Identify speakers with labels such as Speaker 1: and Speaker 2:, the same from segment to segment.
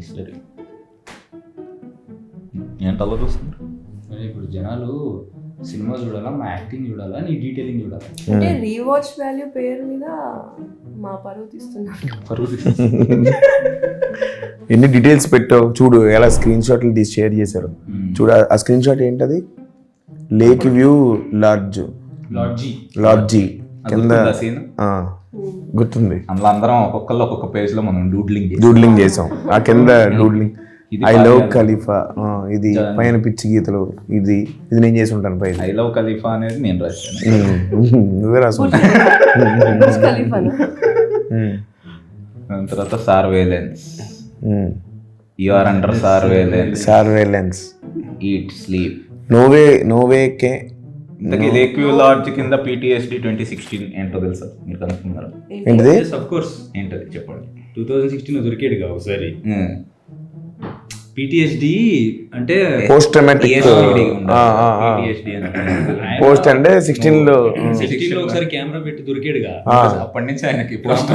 Speaker 1: బిస్లరీ. ఏంటి అలా చూస్తున్నారు?
Speaker 2: ఇప్పుడు జనాలు సినిమా చూడాలా, మా యాక్టింగ్ చూడాలా, నీ డీటెయిలింగ్ చూడాలా?
Speaker 3: అంటే రీవాచ్ వాల్యూ పేరు మీద మా పరువు తీస్తున్నారు.
Speaker 4: ఎన్ని డీటెయిల్స్ పెట్టావు చూడు, ఎలా స్క్రీన్ షాట్లు తీసి షేర్ చేశారు చూడు. ఆ స్క్రీన్ షాట్ ఏంటది? లేక్ వ్యూ లాడ్జీ కింద గుర్తుంది.
Speaker 1: అందులో అందరం ఒక్కొక్కళ్ళు ఒక్కొక్క పేజ్ లో మనం
Speaker 4: డూడ్లింగ్ చేసాం. ఆ కింద డూడ్లింగ్ ఐ లవ్ ఖలీఫా, ఇది పైన పిచ్చి గీతలు, ఇది నేను చేసి ఉంటాను పైన.
Speaker 1: ఐ లవ్ ఖలీఫా అనేది నేను రాశాను.
Speaker 4: నువ్వే రాసు.
Speaker 1: తర్వాత surveillance, you are under surveillance, eat sleep, no way కే. లేక్ వ్యూ లాడ్జ్ కింద PTSD 2016 ఏంటో తెలుసా? మీరు కనుక్కున్నారా?
Speaker 4: ఏంటిది?
Speaker 2: Of course.
Speaker 1: ఏంటది చెప్పండి.
Speaker 2: 2016 దొరికాడు కదా ఒకసారి. PTSD అంటే
Speaker 4: పోస్ట్ ట్రామాటిక్ పోస్ట్ అంటే 16లో
Speaker 2: ఒకసారి కెమెరా పెట్టి దొరికాడుగా.
Speaker 1: అప్పటి నుంచి ఆయనకి పోస్ట్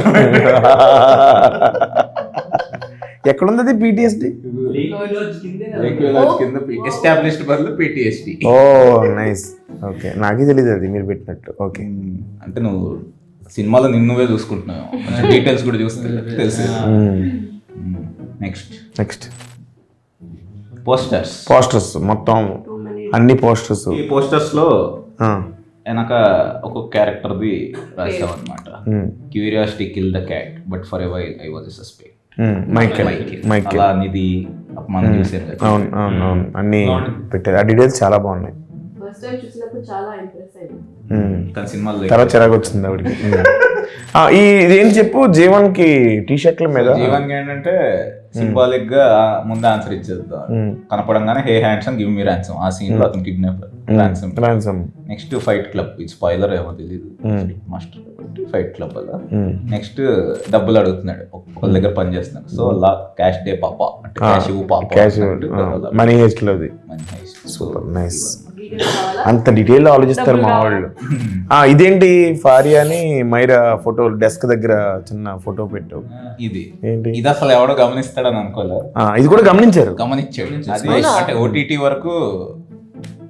Speaker 4: ఎక్కడుంది PTSD?
Speaker 1: ఎస్టాబ్లిష్డ్ బదులు PTSD.
Speaker 4: ఓ నైస్. ఓకే, నాకే తెలియదు అది మీరు పెట్టినట్టు. ఓకే,
Speaker 1: అంటే నువ్వు సినిమాలో నిన్నువే చూసుకుంటున్నావు, డీటెయిల్స్ కూడా చూస్తే తెలుసు. నెక్స్ట్ పోస్టర్స్ మొత్తం అన్ని పోస్టర్స్. ఈ పోస్టర్స్ లో వెనక ఒక్కొక్క క్యారెక్టర్ది రాసాం అనమాట. Curiosity kill the cat but for a while I was suspect. Michael Nidhi మనం చూసారు కదా.
Speaker 4: అవును అన్ని పెట్టారు. ఆ డీటెయిల్స్ చాలా బాగున్నాయి. తర్వాత చిరాకు వచ్చింది ఆవిడకి. ఇదేం చెప్పు, జీవన్ కి టీ-షర్ట్ల మీద
Speaker 1: జీవన్ ఏంటంటే సింబాలిక్ గా ముందు ఆన్సర్ ఇచ్చేద్దాం. కనపడంగానే hey handsome give me ransom. ఆ సీన్ లో అతను kidnap ransom. Next fight club, ఇది స్పాయిలర్ ఏమో తెలియదు, మాస్టర్ ఫైట్ క్లబ్ అలా. నెక్స్ట్ డబ్బులు అడుగుతున్నాడు, ఒకళ్ళ దగ్గర పని చేస్తున్నాడు. సో అలా క్యాష్ డే పాప అంటే క్యాష్
Speaker 4: మనీ హెస్ట్ లోది. Super nice. అంత డీటెయిల్ ఆలోచిస్తారు మా వాళ్ళు. ఇదేంటి ఫారియా అని మైరా ఫోటో డెస్క్ దగ్గర చిన్న ఫోటో పెట్టావు.
Speaker 1: ఇది ఏంటి? ఇది అసలు ఎవడో గమనిస్తాడని అనుకోలేదు.
Speaker 4: ఇది కూడా గమనించాడు.
Speaker 1: అది అంటే OTT వరకు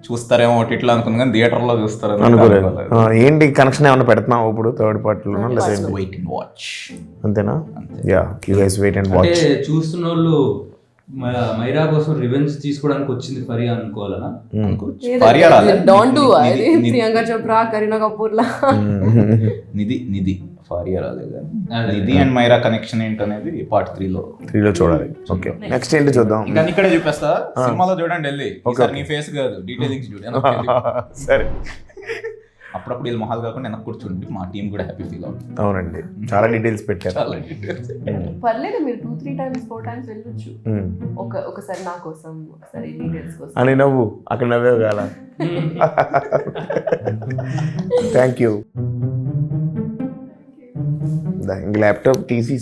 Speaker 1: చూస్తారేమో OTTలో అనుకున్నా, కానీ థియేటర్ లో చూస్తారు
Speaker 4: అనుకోలేదు. ఏంటి కనెక్షన్ ఏమైనా పెడుతున్నావు ఇప్పుడు థర్డ్ పార్టీలో?
Speaker 1: వెయిట్ అండ్ వాచ్
Speaker 4: అంతేనా? Yeah, you guys wait and watch.
Speaker 2: చూస్తున్న వాళ్ళు మైరా కోసం రివెంజ్ తీసుకోవడానికి వచ్చింది ఫరియా అనుకోవాలనా?
Speaker 3: ప్రియాంక చోప్రా, కరీనా కపూర్ లా.
Speaker 1: నిధి ఫారియా రాలేదు. నిధి అండ్ మైరా కనెక్షన్ ఏంటనేది పార్ట్ 3లో
Speaker 4: చూడాలి. ఓకే, నెక్స్ట్ ఏంటి చూద్దాం.
Speaker 1: ఇంకా ఇక్కడే చూపిస్తా, సినిమాలో చూడండి వెళ్ళి. నీ ఫేస్ కాదు, డీటెయిలింగ్స్ చూడండి.
Speaker 4: సరే,
Speaker 1: అప్పుడప్పుడు వీళ్ళు మొహాలు కాకుండా వెనక్కి కూర్చుంటే మా టీం కూడా హ్యాపీ ఫీల్ అవుతుంది.
Speaker 4: అవునండి, చాలా డీటెయిల్స్ పెట్టారు.
Speaker 3: పర్లేదు, మీరు 2-3 times 4 times వెళ్ళొచ్చు. ఒకసారి నా కోసం, ఒకసారి డీటెయిల్స్ కోసం
Speaker 4: అని నవ్వు. అక్కడ నవ్వేవు కాల. Thank you. ఇంక ల్యాప్టాప్ తీసి